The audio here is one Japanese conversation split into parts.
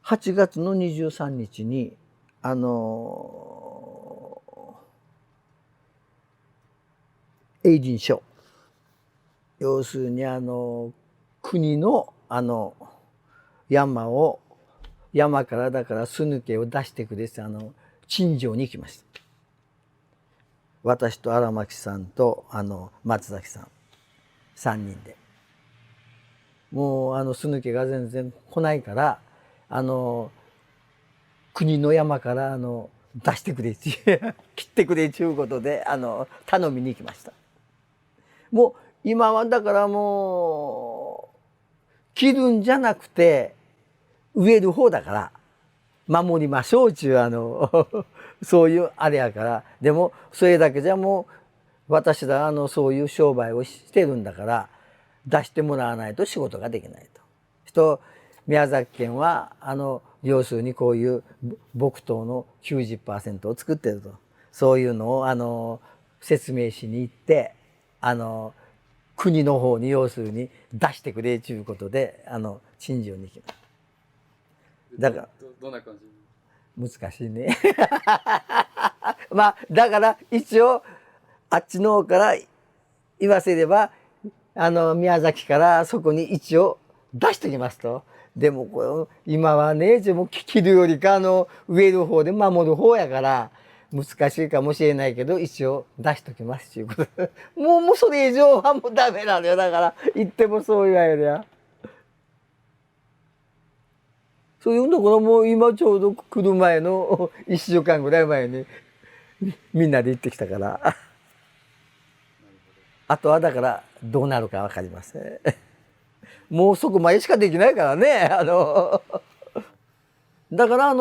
8月の23日に英人書、要するに国の山からだから巣抜けを出してくれって陳情に行きました。私と荒牧さんと松崎さん3人で。もう巣抜けが全然来ないから国の山から出してくれって切ってくれということで頼みに行きました。もう今はだからもう切るんじゃなくて植える方だから守りましょうちゅうそういうあれやから。でもそれだけじゃもう私らそういう商売をしてるんだから出してもらわないと仕事ができないと。宮崎県は要するにこういう木刀の 90% を作ってると、そういうのを説明しに行って国の方に要するに出してくれということで陳情に行きます。だからどんな感じ？難しいねまあだから一応あっちの方から言わせれば宮崎からそこに一応出してきますと。でもこれ今はねもう切るよりか植える方で守る方やから難しいかもしれないけど一応出しときますっていうことでもうそれ以上はもうダメなのよ。だから言ってもそう言われりゃ。そういうところも今ちょうど来る前の1週間ぐらい前にみんなで行ってきたからあとはだからどうなるか分かりませんもうそこまでしかできないからねだから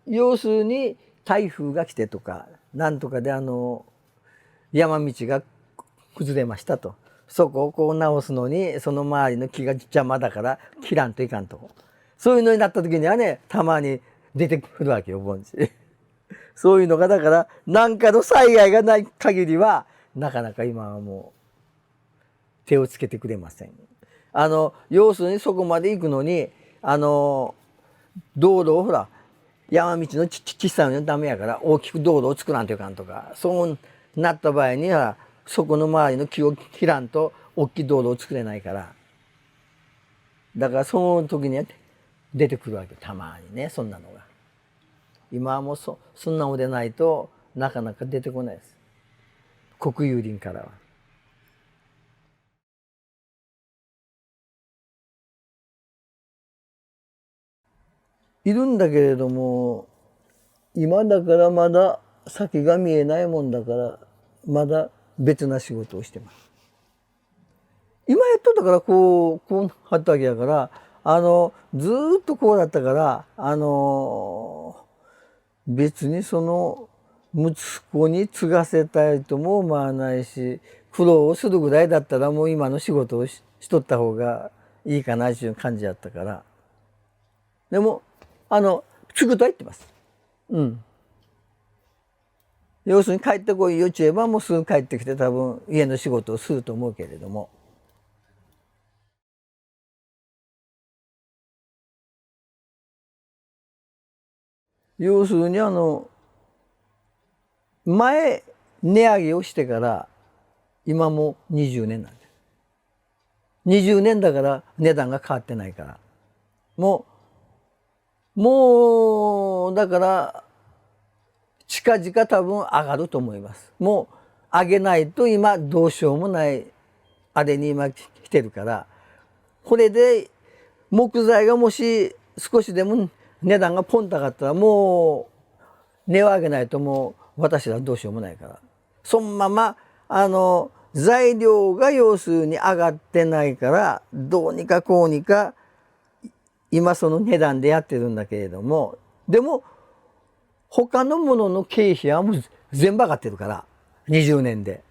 要するに台風が来てとかなんとかで山道が崩れましたと、そこをこう直すのにその周りの木が邪魔だから切らんといかんと、そういうのになった時にはねたまに出てくるわけよ盆地そういうのがだから何かの災害がない限りはなかなか今はもう手をつけてくれません。要するにそこまで行くのに道路をほら山道の小さいのダメやから大きく道路を作らんといかんとか、そうなった場合にはそこの周りの木を切らんと大きい道路を作れないから、だからその時には出てくるわけたまにね、そんなのが。今はもうそんなのでないとなかなか出てこないです、国有林からは。いるんだけれども今だからまだ先が見えないもんだからまだ別な仕事をしてます。今やっとったからこうなったわけやから、ずっとこうだったから、別にその息子に継がせたいとも思わないし、苦労をするぐらいだったらもう今の仕事をしとった方がいいかなっていう感じやったから。でも継ぐとは言ってます。うん。要するに帰ってこいよち言えばもうすぐ帰ってきて多分家の仕事をすると思うけれども。要するに前値上げをしてから今も20年なんです。20年だから値段が変わってないから、もうだから近々多分上がると思います。もう上げないと今どうしようもないあれに今来てるから、これで木材がもし少しでも値段がポンと上がったらもう値を上げないともう私らどうしようもないから、そのまま材料が要するに上がってないからどうにかこうにか今その値段でやってるんだけれども、でも他のものの経費はもう全部上がってるから20年で。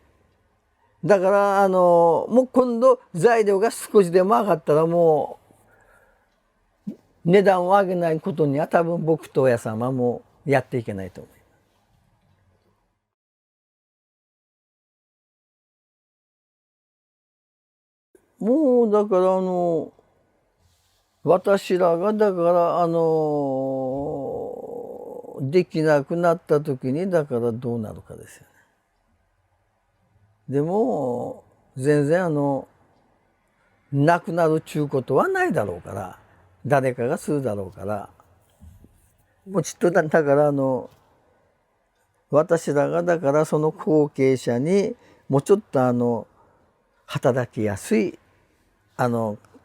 だからもう今度材料が少しでも上がったらもう値段を上げないことには多分僕と親さんはもうやっていけないと思う。もうだから私らがだからできなくなった時にだからどうなるかですよね。でも全然なくなるっちゅうことはないだろうから、誰かがするだろうから、もうちっとだから私らがだからその後継者にもうちょっと働きやすい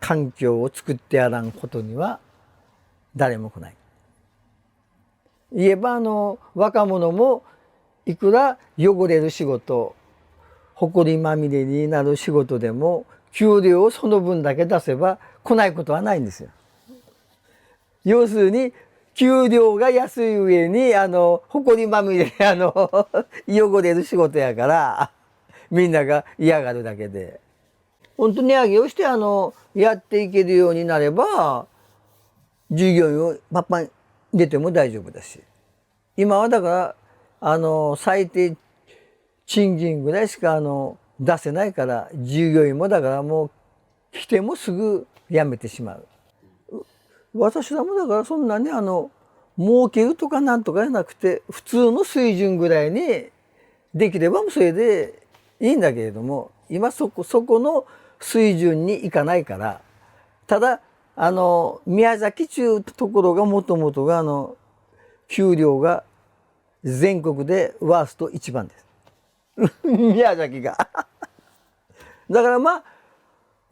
環境を作ってやらんことには誰も来ない。言えば若者もいくら汚れる仕事、埃まみれになる仕事でも給料をその分だけ出せば来ないことはないんですよ。要するに給料が安い上に埃まみれで汚れる仕事やからみんなが嫌がるだけで、本当値上げをしてやっていけるようになれば従業員をパッパン入れても大丈夫だし、今はだから最低賃金ぐらいしか出せないから、従業員もだからもう来てもすぐ辞めてしまう。私らもだからそんなに儲けるとかなんとかじゃなくて普通の水準ぐらいにできればそれでいいんだけれども、今そこの水準にいかないから、ただ宮崎中ところがもともとが給料が全国でワースト1番です宮崎がだからまあ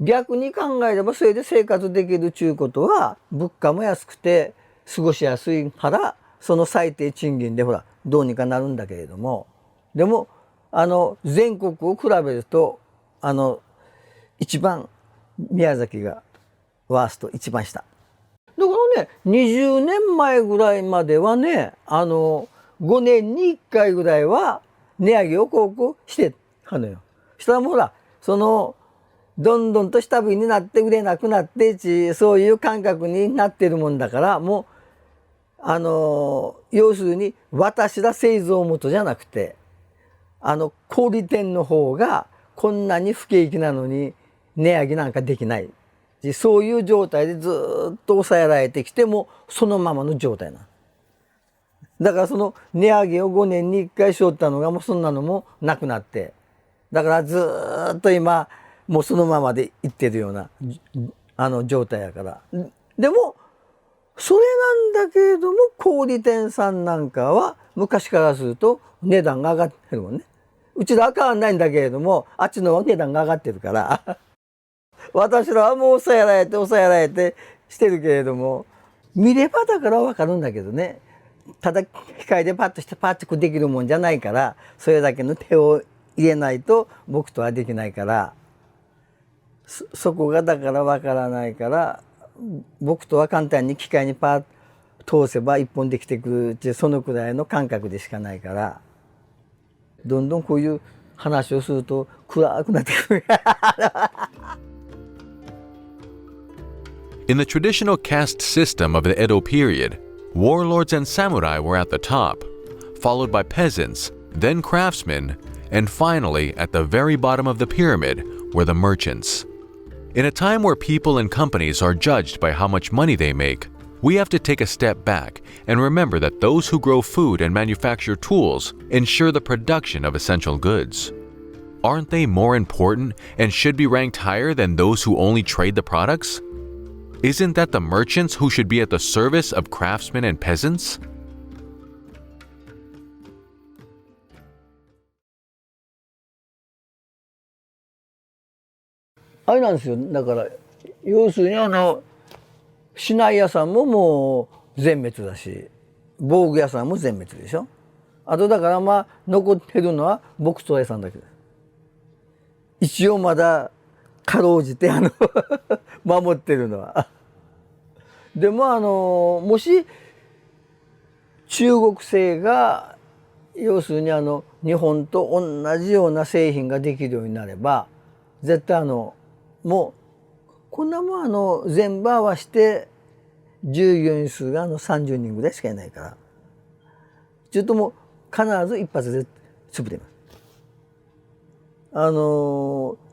逆に考えればそれで生活できるちゅうことは物価も安くて過ごしやすいからその最低賃金でほらどうにかなるんだけれども、でも全国を比べると一番宮崎がワースト一番下だからね、20年前ぐらいまではね5年に1回ぐらいは値上げをこうしてたのよ。したらもうほらどんどんと下火になって売れなくなってそういう感覚になってるもんだから、もう要するに私ら製造元じゃなくて小売店の方がこんなに不景気なのに値上げなんかできない、そういう状態でずっと抑えられてきてもそのままの状態な。だからその値上げを5年に1回しよったのがもうそんなのもなくなって、だからずっと今もうそのままでいってるような状態やから。でもそれなんだけれども小売店さんなんかは昔からすると値段が上がってるもんね。うちらは変わんないんだけれどもあっちの値段が上がってるから私らはもう抑えられてしてるけれども、見ればだから分かるんだけどね、ただ機械でパッとしてパッとできるもんじゃないから、それだけの手を入れないと僕とはできないから、そこがだから分からないから、僕とは簡単に機械にパッと通せば一本できてくるってそのくらいの感覚でしかないから、どんどんこういう話をすると暗くなってくるIn the traditional caste system of the Edo period, warlords and samurai were at the top, followed by peasants, then craftsmen, and finally, at the very bottom of the pyramid, were the merchants. In a time where people and companies are judged by how much money they make, we have to take a step back and remember that those who grow food and manufacture tools ensure the production of essential goods. Aren't they more important and should be ranked higher than those who only trade the products? Isn't that the merchants who should be at the service of craftsmen and peasants? あれなんですよ。だから要するに市内屋さんももう全滅だし、防具屋さんも全滅でしょ。あとだからまあ残ってるのは木刀屋さんだけです。一応まだかろうじて守ってるのはでももし中国製が要するに日本と同じような製品ができるようになれば、絶対もうこんなもん全部合わせて従業員数が30人ぐらいしかいないから、ちょっともう必ず一発で潰れます。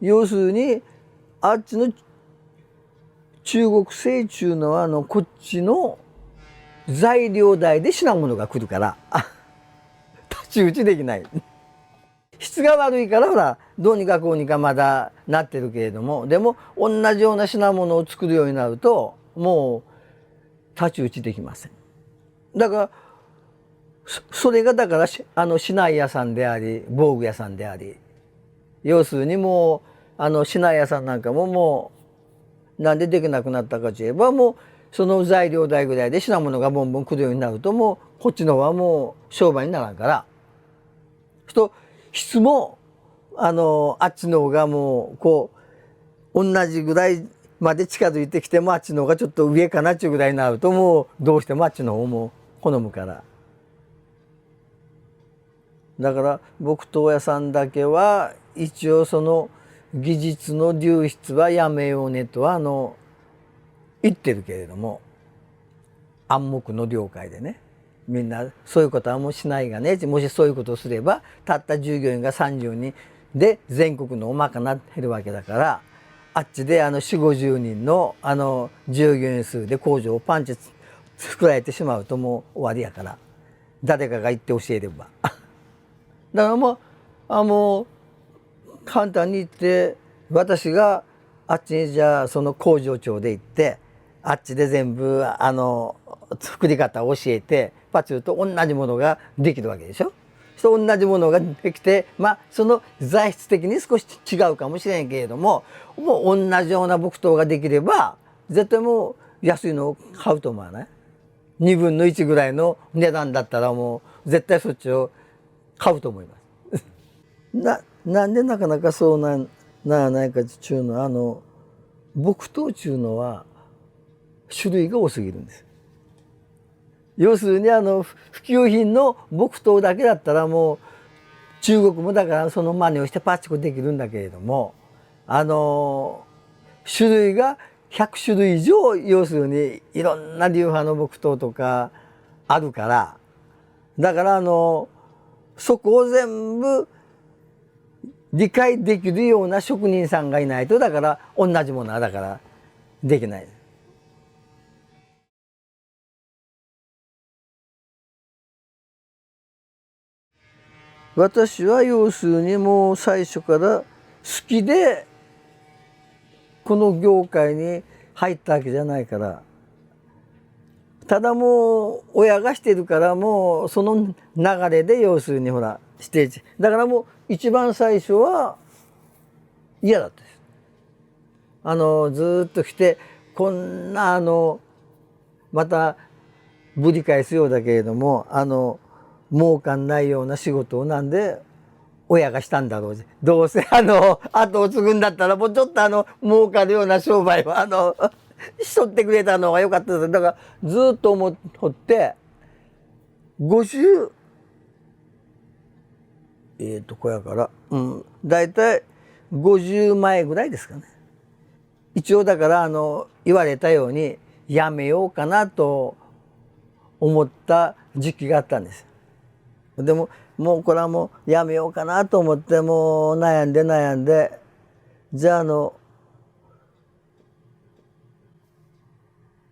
要するにあっちの中国製っちゅうのはこっちの材料代で品物が来るから太刀打ちできない。質が悪いからほらどうにかこうにかまだなってるけれども、でも同じような品物を作るようになるともう太刀打ちできません。だからそれがだから市内屋さんであり防具屋さんであり、要するにもう市内屋さんなんかももうなんでできなくなったかといえば、もうその材料代ぐらいで品物がボンボン来るようになるともうこっちの方はもう商売にならんから、と質もあっちの方がもうこう同じぐらいまで近づいてきてもあっちの方がちょっと上かなっちゅうぐらいになるともうどうしてもあっちの方も好むから。だから木刀屋さんだけは一応その技術の流出はやめようねとは言ってるけれども、暗黙の了解でね、みんなそういうことはもうしないがね、もしそういうことをすればたった従業員が30人で全国のおまかなってるわけだから、あっちで40、50人の従業員数で工場をパンチ作られてしまうともう終わりやから、誰かが言って教えればだからもう簡単に言って、私があっちにじゃあその工場長で行ってあっちで全部作り方を教えてパチューと同じものができるわけでしょ。そう同じものができて、その材質的に少し違うかもしれんけれども、もう同じような木刀ができれば絶対もう安いのを買うと思わない？2分の1ぐらいの値段だったらもう絶対そっちを買うと思いますなんでなかなかそうならないかっちゅうのは、木刀っちゅうのは種類が多すぎるんです。要するに普及品の木刀だけだったらもう中国もだからその真似をしてパチコできるんだけれども、種類が100種類以上、要するにいろんな流派の木刀とかあるから、だからそこを全部理解できるような職人さんがいないと、だから同じものはだからできない。私は要するにもう最初から好きでこの業界に入ったわけじゃないから、ただもう親がしてるからもうその流れで要するにほらしてだからもう一番最初は嫌だったです。ずっと来てこんなまたぶり返すようだけれども儲かんないような仕事をなんで親がしたんだろう。どうせ後を継ぐんだったらもうちょっと儲かるような商売はしとってくれたのが良かったです。だからずっと思って50こやからだいたい50前ぐらいですかね。一応だから言われたようにやめようかなと思った時期があったんです。でももうこれはもうやめようかなと思ってもう悩んでじゃあ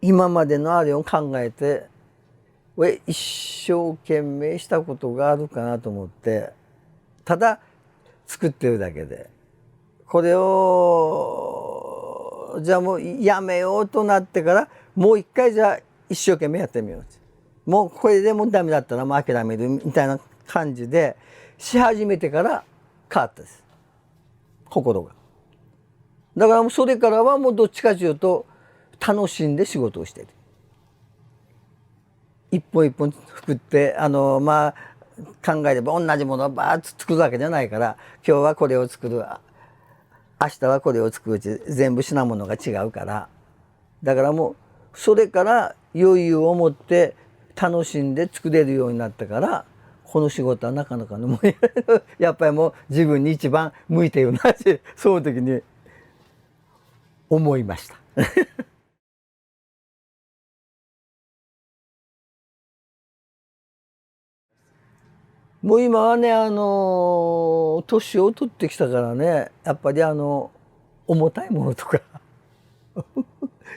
今までのあれを考えて一生懸命したことがあるかなと思って、ただ作ってるだけでこれをじゃあもうやめようとなってからもう一回じゃあ一生懸命やってみよう。もうこれでもダメだったらもう諦めるみたいな感じでし始めてから変わったです、心が。だからもうそれからはもうどっちかというと楽しんで仕事をしてる。一本一本作って考えれば同じものをバーッと作るわけじゃないから、今日はこれを作る明日はこれを作るって全部品物が違うから、だからもうそれから余裕を持って楽しんで作れるようになったから、この仕事はなかなかのやっぱりもう自分に一番向いてるなってその時に思いましたもう今はね年を取ってきたからね、やっぱり重たいものとか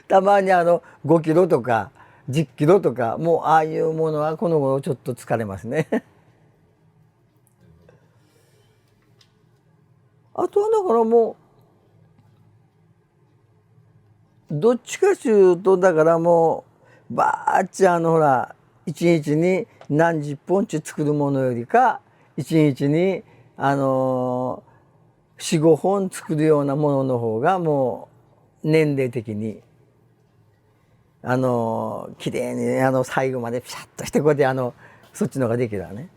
たまに5キロとか10キロとか、もうああいうものはこの頃ちょっと疲れますね。あとはだからもうどっちかというと、だからもうバーッチほら一日に何十本作るものよりか、一日に4、5本作るようなものの方がもう年齢的に綺麗に最後までピシャッとしてこうやってそっちの方ができるわね。